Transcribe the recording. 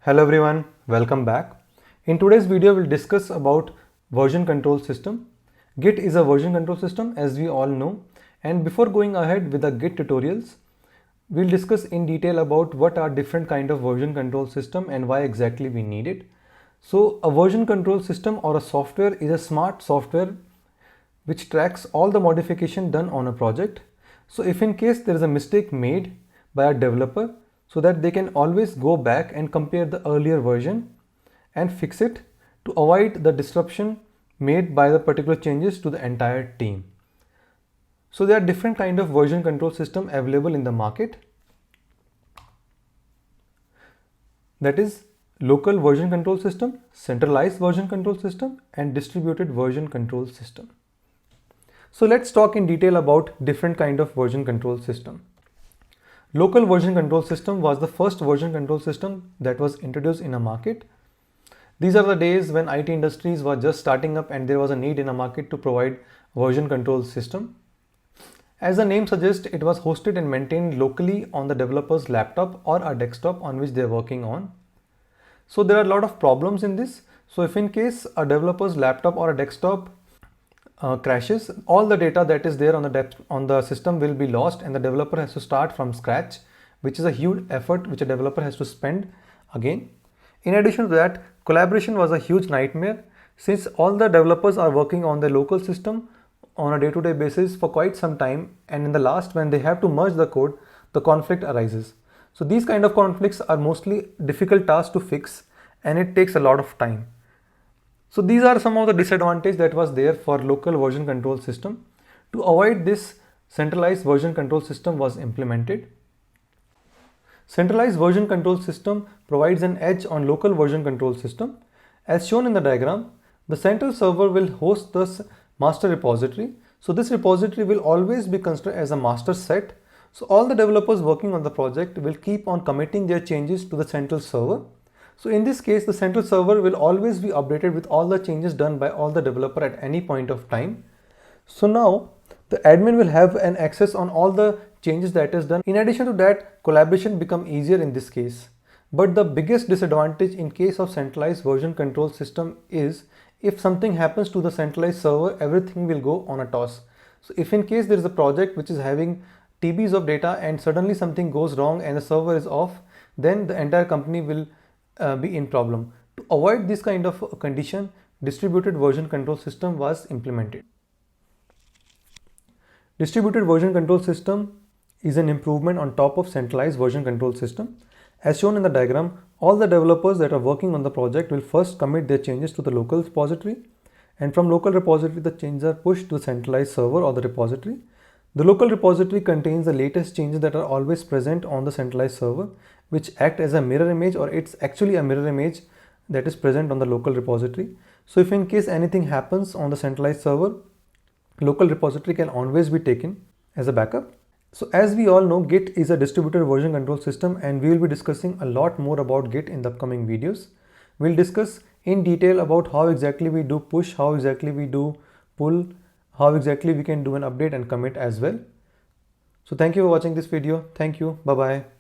Hello everyone, welcome back. In today's video, we'll discuss about version control system. Git is a version control system as we all know. And before going ahead with the Git tutorials, we'll discuss in detail about what are different kind of version control system and why exactly we need it. So a version control system or a software is a smart software which tracks all the modification done on a project. So if in case there is a mistake made by a developer, so that they can always go back and compare the earlier version and fix it to avoid the disruption made by the particular changes to the entire team. So there are different kind of version control system available in the market. That is local version control system, centralized version control system, and distributed version control system. So let's talk in detail about different kind of version control system. Local version control system was the first version control system that was introduced in a market. These are the days when IT industries were just starting up and there was a need in a market to provide version control system. As the name suggests, it was hosted and maintained locally on the developer's laptop or a desktop on which they are working on. So there are a lot of problems in this. So if in case a developer's laptop or a desktop crashes, all the data that is there on the system will be lost and the developer has to start from scratch, which is a huge effort which a developer has to spend again. In addition to that, collaboration was a huge nightmare since all the developers are working on the local system on a day-to-day basis for quite some time, and in the last when they have to merge the code, the conflict arises. So these kind of conflicts are mostly difficult tasks to fix and it takes a lot of time. So these are some of the disadvantages that was there for local version control system. To avoid this, centralized version control system was implemented. Centralized version control system provides an edge on local version control system. As shown in the diagram, the central server will host the master repository. So this repository will always be considered as a master set. So all the developers working on the project will keep on committing their changes to the central server. So in this case, the central server will always be updated with all the changes done by all the developer at any point of time. So now the admin will have an access on all the changes that is done. In addition to that, collaboration become easier in this case. But the biggest disadvantage in case of centralized version control system is if something happens to the centralized server, everything will go on a toss. So if in case there is a project which is having TBs of data and suddenly something goes wrong and the server is off, then the entire company will be in problem. To avoid this kind of condition, distributed version control system was implemented. Distributed version control system is an improvement on top of centralized version control system. As shown in the diagram, all the developers that are working on the project will first commit their changes to the local repository, and from local repository the changes are pushed to the centralized server or the repository. The local repository contains the latest changes that are always present on the centralized server, which act as a mirror image, or it's actually a mirror image that is present on the local repository. So if in case anything happens on the centralized server, local repository can always be taken as a backup. So as we all know, Git is a distributed version control system and we will be discussing a lot more about Git in the upcoming videos. We'll discuss in detail about how exactly we do push, how exactly we do pull, how exactly we can do an update and commit as well. So thank you for watching this video. Thank you. Bye-bye.